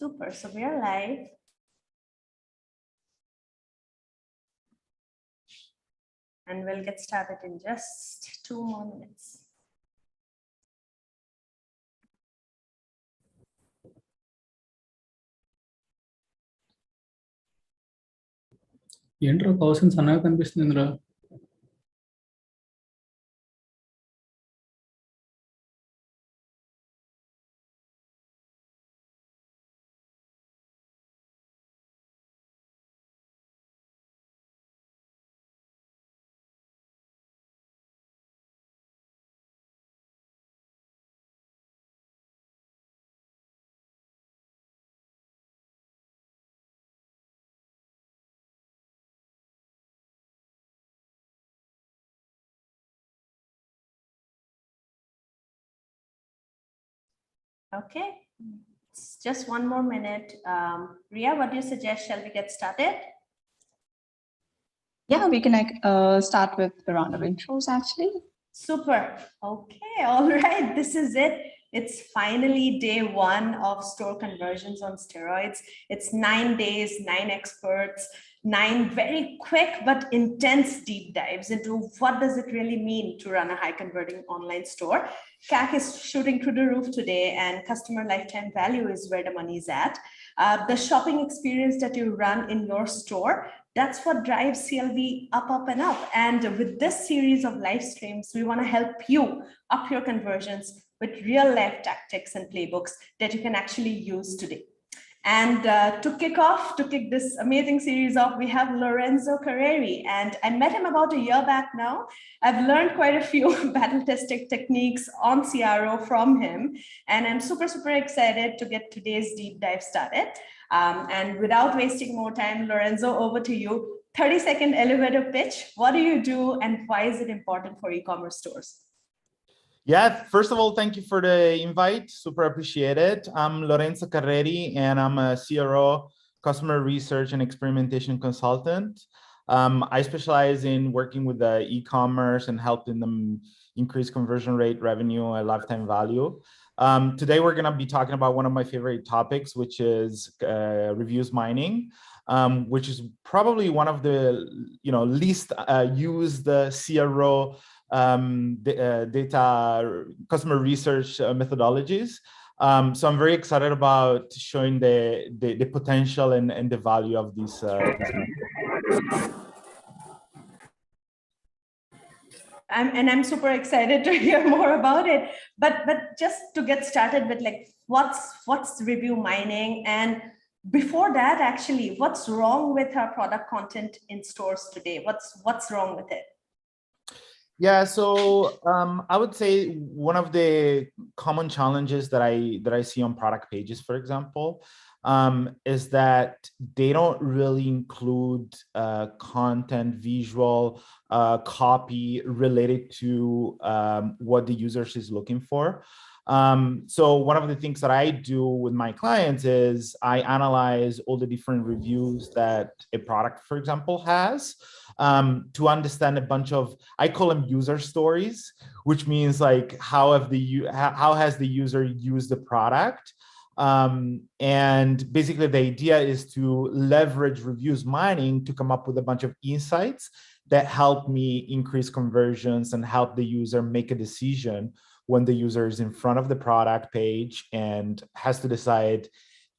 Super. So we are live. And we'll get started in just 2 more minutes. ఏంట్రా persons అన్నగా కనిపిస్తుంది ఇందులో. Okay, it's just 1 more minute. Ria, what do you suggest? Shall we get started? Yeah, we can start with a round of intros actually. Super. Okay, all right. This is it. It's finally day 1 of store conversions on steroids. It's 9 days, 9 experts, 9 very quick but intense deep dives into what does it really mean to run a high converting online store. CAC is shooting through the roof today, and customer lifetime value is where the money is at. The shopping experience that you run in your store, that's what drives CLV up, up, and up. And with this series of live streams, we want to help you up your conversions with real life tactics and playbooks that you can actually use today. And to kick this amazing series off, we have Lorenzo Carreri. And I met him about a year back now. I've learned quite a few battle testing techniques on CRO from him. And I'm super, super excited to get today's deep dive started. And without wasting more time, Lorenzo, over to you. 30-second elevator pitch. What do you do and why is it important for e-commerce stores? Yeah, first of all, thank you for the invite. Super appreciate it. I'm Lorenzo Carreri, and I'm a CRO, customer research and experimentation consultant. I specialize in working with the e-commerce and helping them increase conversion rate, revenue, and lifetime value. Today, we're going to be talking about one of my favorite topics, which is reviews mining, which is probably one of the least used CRO data customer research methodologies. So I'm very excited about showing the potential and the value of these I'm super excited to hear more about it. But just to get started with what's review mining, and before that, actually, what's wrong with our product content in stores today? What's wrong with it? Yeah, so I would say one of the common challenges that I see on product pages, for example, is that they don't really include content, visual, copy related to what the user is looking for. So one of the things that I do with my clients is I analyze all the different reviews that a product, for example, has to understand a bunch of, I call them user stories, which means like how has the user used the product. And basically the idea is to leverage reviews mining to come up with a bunch of insights that help me increase conversions and help the user make a decision when the user is in front of the product page and has to decide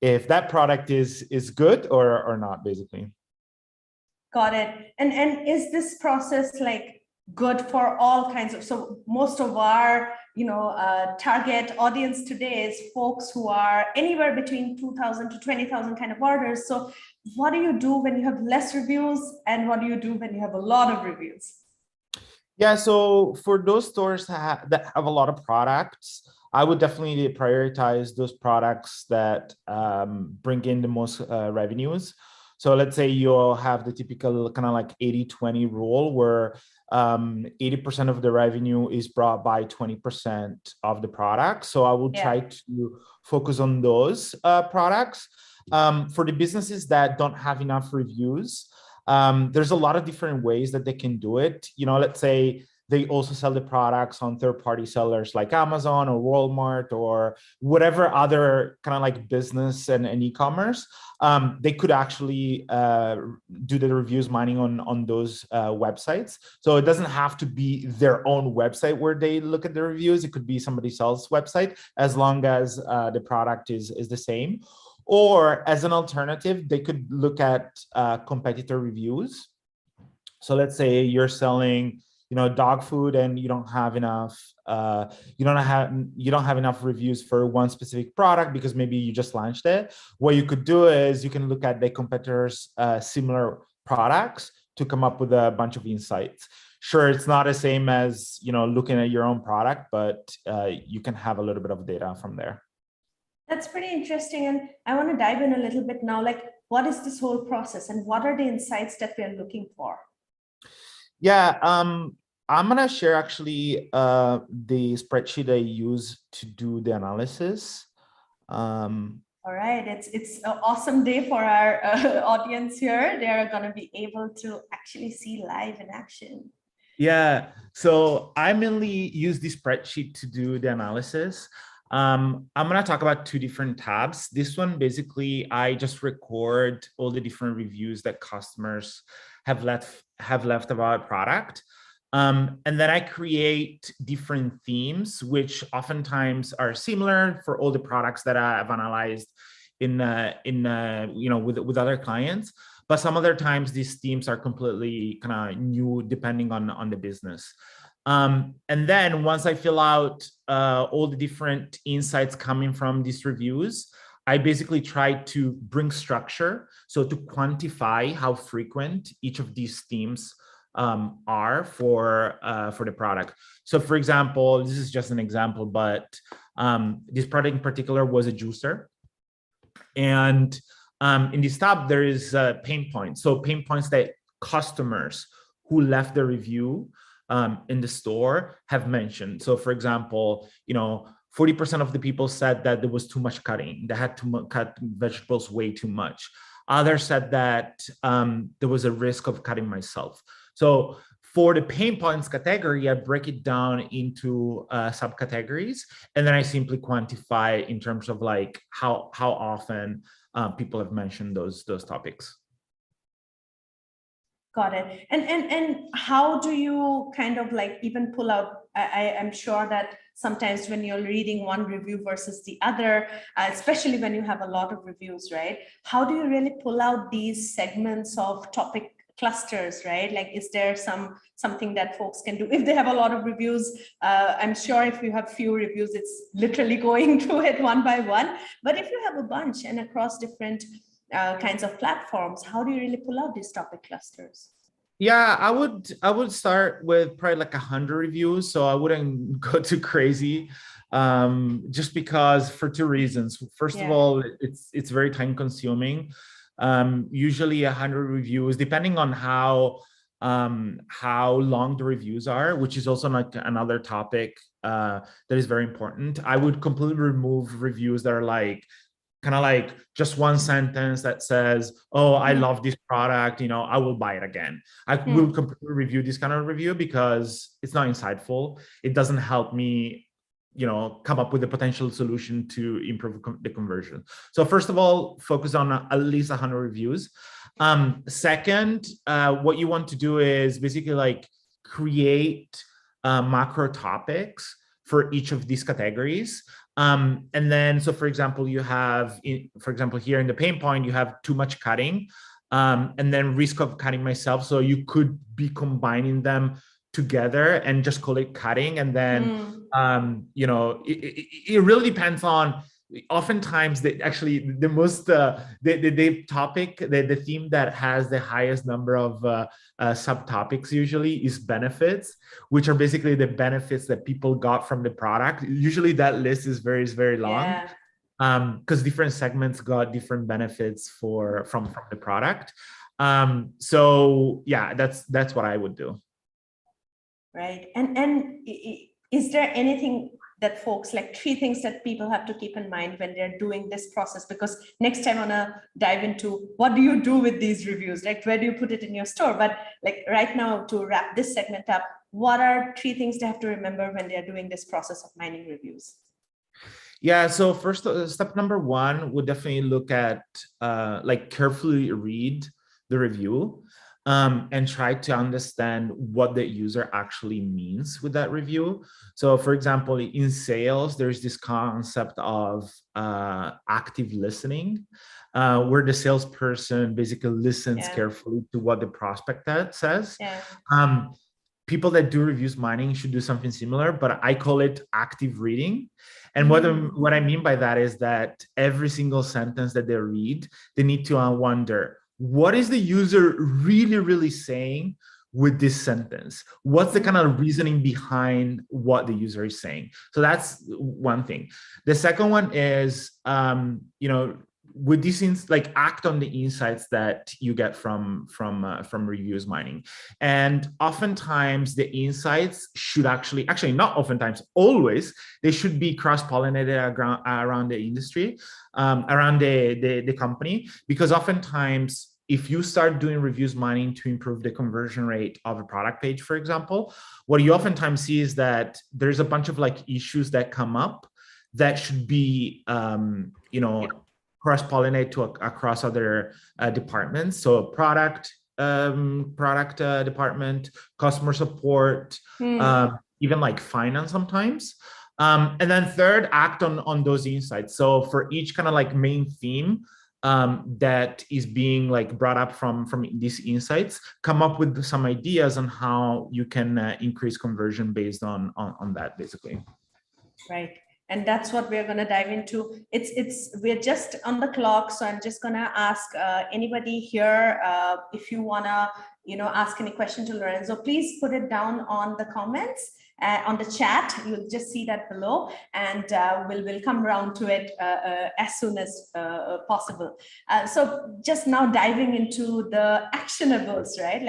if that product is good or not, basically. Got it. And is this process good for all kinds of, so most of our target audience today is folks who are anywhere between 2,000 to 20,000 kind of orders. So what do you do when you have less reviews, and what do you do when you have a lot of reviews? Yeah, so for those stores that have a lot of products, I would definitely prioritize those products that bring in the most revenues. So let's say you'll have the typical kind of like 80-20 rule where 80% of the revenue is brought by 20% of the product. So I will try to focus on those products. For the businesses that don't have enough reviews, there's a lot of different ways that they can do it. Let's say they also sell the products on third-party sellers like Amazon or Walmart or whatever other kind of like business and e-commerce, they could actually do the reviews mining on those websites. So it doesn't have to be their own website where they look at the reviews. It could be somebody else's website, as long as the product is the same. Or as an alternative, they could look at competitor reviews. So let's say you're selling, dog food, and you don't have enough reviews for one specific product because maybe you just launched it. What you could do is you can look at the competitors' similar products to come up with a bunch of insights. Sure, it's not the same as looking at your own product, but you can have a little bit of data from there. That's pretty interesting, and I want to dive in a little bit now. Like, what is this whole process, and what are the insights that we're looking for? Yeah, I'm gonna share actually the spreadsheet I use to do the analysis. All right, it's an awesome day for our audience here. They are going to be able to actually see live in action. Yeah, so I mainly use the spreadsheet to do the analysis. I'm gonna talk about two different tabs. This one, basically, I just record all the different reviews that customers have left about a product. And then I create different themes, which oftentimes are similar for all the products that I've analyzed with other clients. But some other times these themes are completely kind of new, depending on the business. And then once I fill out all the different insights coming from these reviews, I basically try to bring structure, so to quantify how frequent each of these themes are for the product. So for example, this is just an example, but this product in particular was a juicer. And in this tab, there is pain points. So pain points that customers who left the review in the store have mentioned. So for example, 40% of the people said that there was too much cutting. They had to cut vegetables way too much. Others said that there was a risk of cutting myself. So for the pain points category, I break it down into subcategories, and then I simply quantify in terms of like how often people have mentioned those topics. Got it. And how do you kind of like even pull out? I am sure that sometimes when you're reading one review versus the other, especially when you have a lot of reviews, right? How do you really pull out these segments of topic clusters, right? Like, is there something that folks can do if they have a lot of reviews? I'm sure if you have few reviews, it's literally going through it one by one. But if you have a bunch and across different kinds of platforms, how do you really pull out these topic clusters? Yeah, I would start with probably like 100 reviews, so I wouldn't go too crazy, just because for two reasons. First of all, it's very time consuming. Usually 100 reviews, depending on how long the reviews are, which is also like another topic that is very important. I would completely remove reviews that are like kind of like just one sentence that says, "Oh, I love this product, I will buy it again." I will completely review this kind of review because it's not insightful. It doesn't help me, come up with a potential solution to improve the conversion. So first of all, focus on at least 100 reviews. Second, what you want to do is basically like create macro topics for each of these categories. And then, so for example, you have, here in the pain point, you have too much cutting, and then risk of cutting myself. So you could be combining them together and just call it cutting. And then, it really depends on, oftentimes the topic, the theme that has the highest number of subtopics usually is benefits, which are basically the benefits that people got from the product. Usually that list is very, very long, because different segments got different benefits from the product. So yeah, that's what I would do. Right. And is there anything that folks, like 3 things that people have to keep in mind when they're doing this process? Because next time I want to dive into what do you do with these reviews? Like, where do you put it in your store? But like right now, to wrap this segment up, what are 3 things they have to remember when they're doing this process of mining reviews? Yeah, so first, step number 1 would definitely look at, carefully read the review and try to understand what the user actually means with that review. So for example, in sales, there's this concept of active listening, where the salesperson basically listens carefully to what the prospect says. People that do reviews mining should do something similar, but I call it active reading. And what I mean by that is that every single sentence that they read, they need to wonder, what is the user really, really saying with this sentence? What's the kind of reasoning behind what the user is saying? So that's one thing. The second one is, with these things, act on the insights that you get from reviews mining. And oftentimes the insights should actually not oftentimes, always, they should be cross-pollinated around the industry, around the company, because oftentimes if you start doing reviews mining to improve the conversion rate of a product page, for example, what you oftentimes see is that there's a bunch of issues that come up that should be cross-pollinate across other departments. So product department, customer support, even finance sometimes. And then third, act on those insights. So for each kind of main theme that is being brought up from these insights, come up with some ideas on how you can increase conversion based on that, basically. Right. And that's what we're going to dive into. We're just on the clock, so I'm just going to ask anybody here, if you want to, ask any question to Lorenzo, please put it down on the comments, on the chat. You'll just see that below, and we'll come around to it as soon as possible. So just now diving into the actionables, right?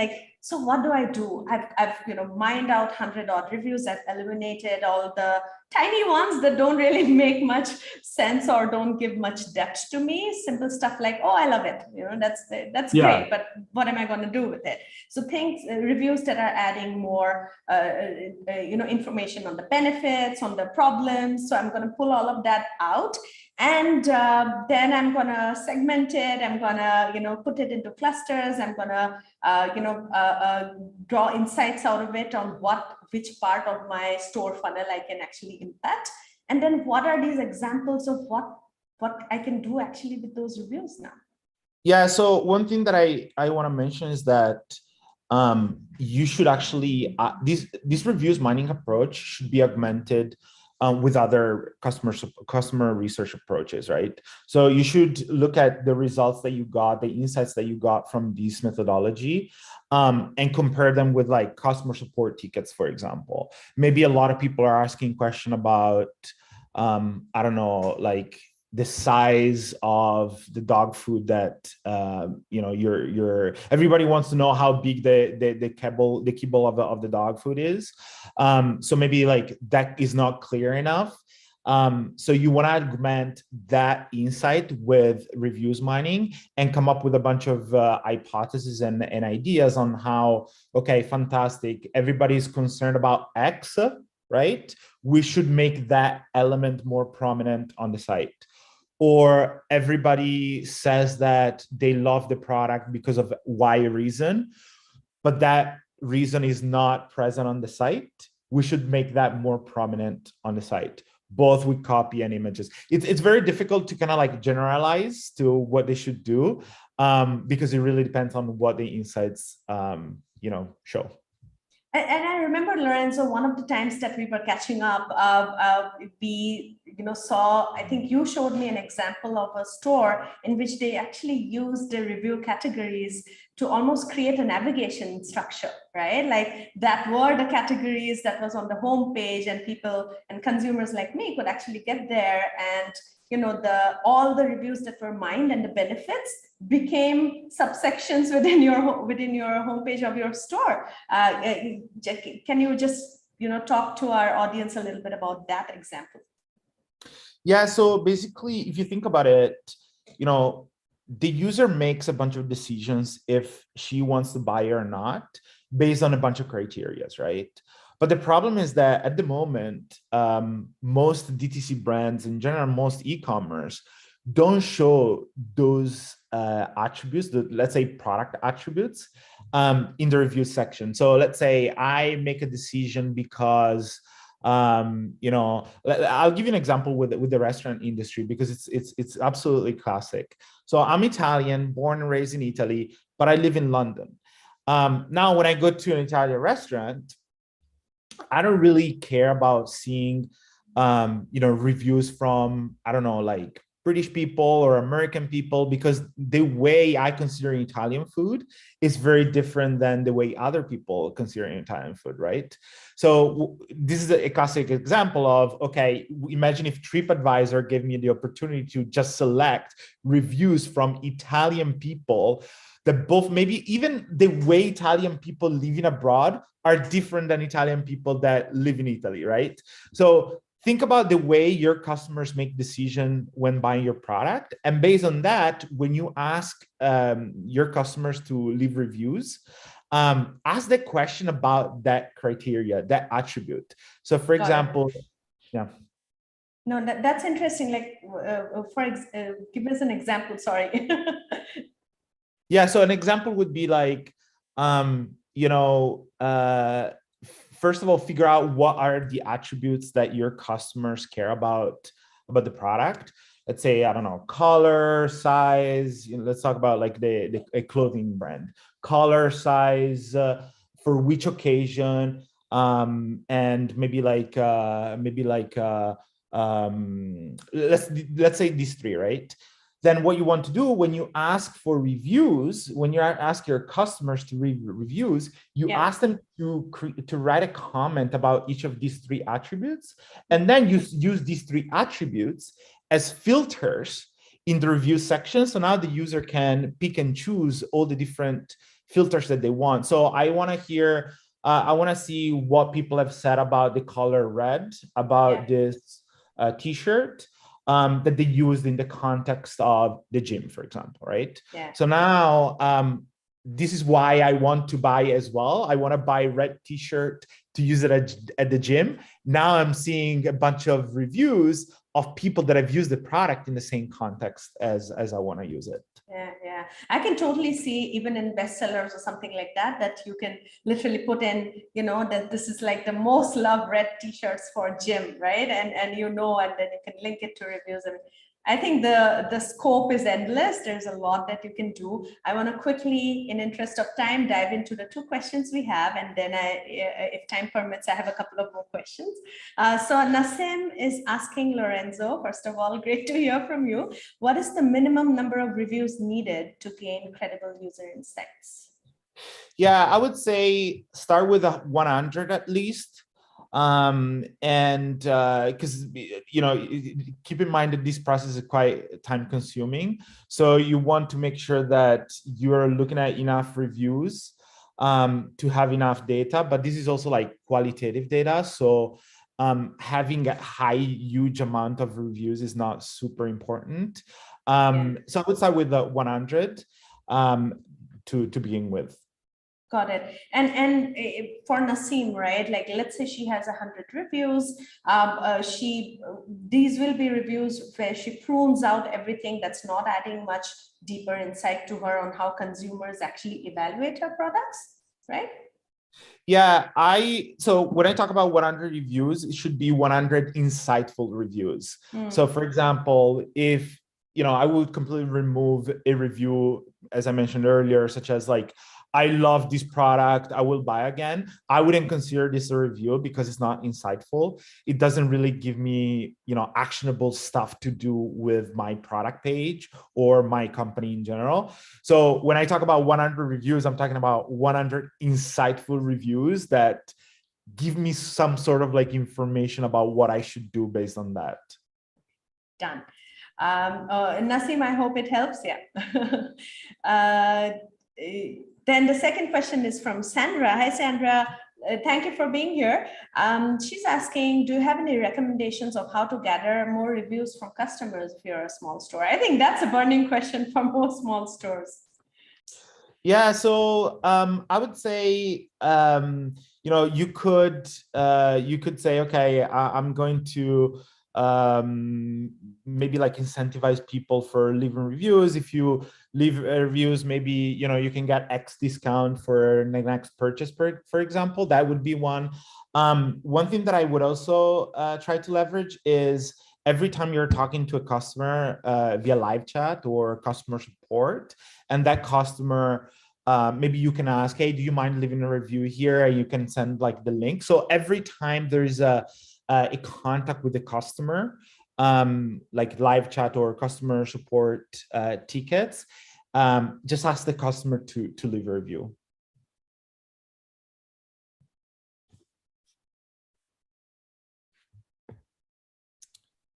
So what do I do? I've mined out 100 odd reviews. I've eliminated all the tiny ones that don't really make much sense or don't give much depth to me. Simple stuff like, oh, I love it. That's great, but what am I going to do with it? So reviews that are adding more, information on the benefits, on the problems. So I'm going to pull all of that out. And then I'm going to segment it. I'm going to, put it into clusters. I'm going to, draw insights out of it on which part of my store funnel I can actually impact. And then what are these examples of what I can do actually with those reviews now? Yeah, so one thing that I want to mention is that you should actually, this reviews mining approach should be augmented with other customer research approaches, right? So you should look at the results that you got, the insights that you got from this methodology, and compare them with customer support tickets, for example. Maybe a lot of people are asking question about, I don't know, the size of the dog food that everybody wants to know how big the kibble of the dog food is. So maybe that is not clear enough. So you want to augment that insight with reviews mining and come up with a bunch of hypotheses and ideas on how, okay, fantastic, everybody's concerned about X, right? We should make that element more prominent on the site. Or everybody says that they love the product because of Y reason, but that reason is not present on the site. We should make that more prominent on the site, both with copy and images. It's very difficult to kind of generalize to what they should do, because it really depends on what the insights show. And I remember, Lorenzo, one of the times that we were catching up, we saw, I think you showed me an example of a store in which they actually used the review categories to almost create a navigation structure, right? That were the categories that was on the home page, and people and consumers like me could actually get there, and all the reviews that were mined and the benefits became subsections within your homepage of your store. Can you just talk to our audience a little bit about that example? Yeah, so basically, if you think about it, the user makes a bunch of decisions if she wants to buy or not based on a bunch of criterias, right? But the problem is that at the moment, most DTC brands, in general, most e-commerce, don't show those attributes, let's say product attributes, in the review section. So let's say I make a decision because I'll give you an example with the restaurant industry, because it's absolutely classic. So I'm Italian, born and raised in Italy, but I live in London. Now, when I go to an Italian restaurant, I don't really care about seeing, reviews from, I don't know, like British people or American people, because the way I consider Italian food is very different than the way other people consider Italian food, right? So this is a classic example of, okay, imagine if TripAdvisor gave me the opportunity to just select reviews from Italian people that both, maybe even the way Italian people living abroad are different than Italian people that live in Italy, right? So think about the way your customers make decision when buying your product. And based on that, when you ask your customers to leave reviews, ask the question about that criteria, that attribute. So for example, yeah. No, that's interesting. Like, give us an example, sorry. Yeah, so an example would be like, first of all, figure out what are the attributes that your customers care about the product. Let's say, I don't know, color, size. Let's talk about like a clothing brand. Color, size, for which occasion, and maybe let's say these three, right? Then what you want to do when you ask for reviews, when you ask your customers to read reviews, you ask them to write a comment about each of these three attributes, and then you use these three attributes as filters in the review section. So now the user can pick and choose all the different filters that they want. So I want to see what people have said about the color red, about this t-shirt, that they used in the context of the gym, for example, right? Yeah. So now, this is why I want to buy as well. I want to buy red t-shirt to use it at the gym. Now I'm seeing a bunch of reviews of people that have used the product in the same context as I want to use it. Yeah. I can totally see, even in bestsellers or something like that, that you can literally put in, that this is like the most loved red t-shirts for gym, right? And then you can link it to reviews. I think the scope is endless. There's a lot that you can do. I want to quickly, in interest of time, dive into the two questions we have. And then if time permits, I have a couple of more questions. So Nassim is asking Lorenzo, first of all, great to hear from you. What is the minimum number of reviews needed to gain credible user insights? Yeah, I would say start with 100 at least. And because keep in mind that this process is quite time consuming, so you want to make sure that you're looking at enough reviews to have enough data, but this is also like qualitative data, so having a huge amount of reviews is not super important. So I would start with the 100 to begin with. Got it. And for Nassim, right? Like, let's say she has 100 reviews. These will be reviews where she prunes out everything that's not adding much deeper insight to her on how consumers actually evaluate her products, right? Yeah, so when I talk about 100 reviews, it should be 100 insightful reviews. So for example, if I would completely remove a review, as I mentioned earlier, such as like, I love this product, I will buy again. I wouldn't consider this a review because it's not insightful. It doesn't really give me, actionable stuff to do with my product page or my company in general. So when I talk about 100 reviews, I'm talking about 100 insightful reviews that give me some sort of like information about what I should do based on that. Done. Nassim, I hope it helps. Yeah. Then the second question is from Sandra. Hi, Sandra. Thank you for being here. She's asking, do you have any recommendations of how to gather more reviews from customers if you're a small store? I think that's a burning question for most small stores. Yeah, so I would say you could say, okay, I'm going to maybe like incentivize people for leaving reviews. If you leave reviews, maybe you can get X discount for the next purchase, for example. That would be one. One thing that I would also try to leverage is every time you're talking to a customer via live chat or customer support, and that customer, maybe you can ask, hey, do you mind leaving a review here? You can send like the link. So every time there's a contact with the customer, like live chat or customer support tickets, just ask the customer to leave a review.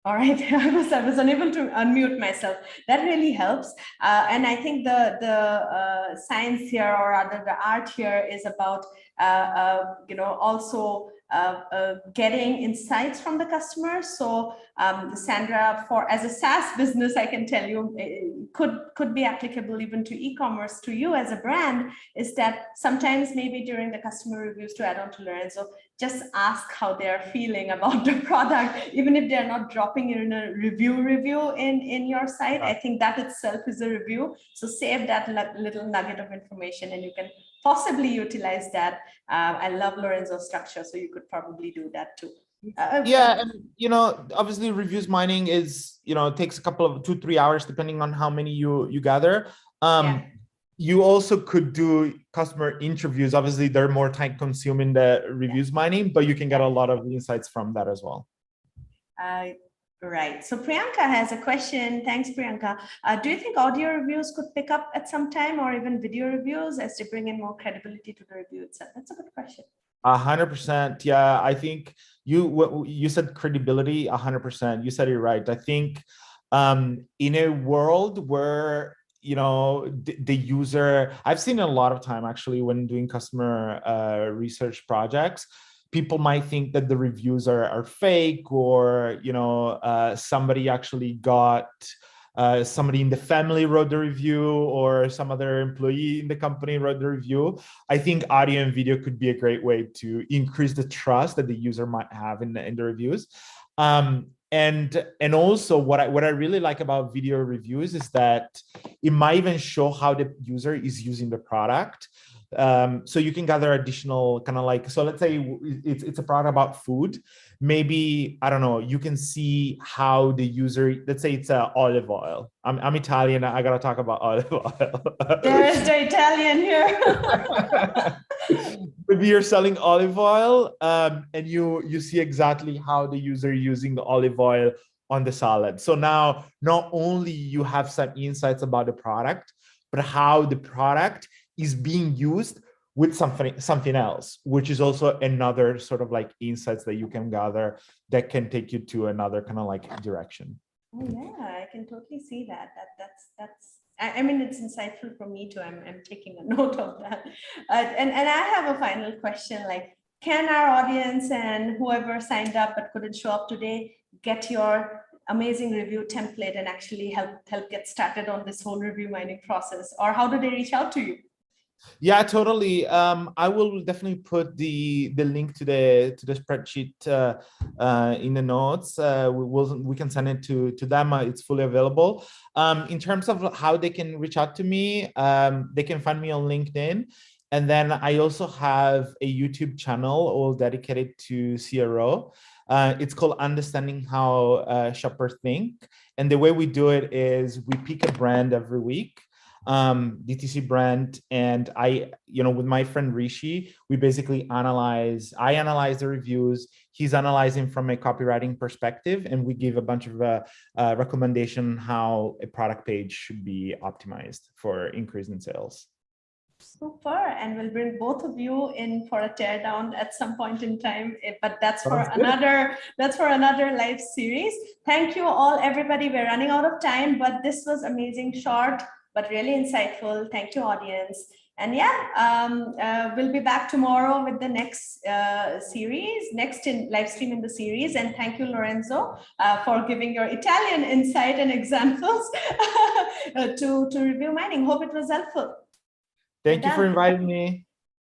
All right, I was unable to unmute myself. That really helps, and I think the science here, or rather the art here, is about also getting insights from the customer. So Sandra, as a SaaS business, I can tell you, it could be applicable even to e-commerce, to you as a brand, is that sometimes maybe during the customer reviews, to add on to Lorenzo, just ask how they are feeling about the product, even if they're not dropping in a review in your site. I think that itself is a review. So save that little nugget of information, and you can possibly utilize that. I love Lorenzo's structure, so you could probably do that too. Yeah, and obviously reviews mining is takes a couple of 2-3 hours depending on how many you gather. Yeah. You also could do customer interviews. Obviously, they're more time consuming the reviews mining, but you can get a lot of insights from that as well. Right. So Priyanka has a question. Thanks, Priyanka. Do you think audio reviews could pick up at some time, or even video reviews, as they bring in more credibility to the review itself? That's a good question. 100%. Yeah, I think you said credibility. 100%. You said it right. I think in a world where the user, I've seen a lot of time actually when doing customer research projects, people might think that the reviews are fake, or somebody actually got somebody in the family wrote the review, or some other employee in the company wrote the review. I think audio and video could be a great way to increase the trust that the user might have in the reviews. And also what I really like about video reviews is that it might even show how the user is using the product. So you can gather additional kind of like, so let's say it's a product about food. Maybe, I don't know, you can see how the user, let's say it's olive oil. I'm Italian, I gotta talk about olive oil. There's the Italian here. Maybe you're selling olive oil, and you see exactly how the user is using the olive oil on the salad. So now not only you have some insights about the product, but how the product is being used with something else, which is also another sort of like insights that you can gather that can take you to another kind of like direction. Oh yeah, I can totally see that. That's. I mean, it's insightful for me too. I'm taking a note of that. And I have a final question. Like, can our audience and whoever signed up but couldn't show up today get your amazing review template and actually help get started on this whole review mining process? Or how do they reach out to you? Yeah, totally. I will definitely put the link to the spreadsheet in the notes. We can send it to them. It's fully available. In terms of how they can reach out to me, they can find me on LinkedIn. And then I also have a YouTube channel all dedicated to CRO. It's called Understanding How Shoppers Think. And the way we do it is we pick a brand every week, DTC brand, and with my friend Rishi, we basically I analyze the reviews, he's analyzing from a copywriting perspective, and we give a bunch of recommendation how a product page should be optimized for increase in sales. Super, and we'll bring both of you in for a teardown at some point in time, but that's for another live series. Thank you all, everybody. We're running out of time, but this was amazing, short but really insightful. Thank you, audience. And yeah, we'll be back tomorrow with the next series, next in live stream in the series. And thank you, Lorenzo, for giving your Italian insight and examples to review mining. Hope it was helpful. Thank you for done. inviting me.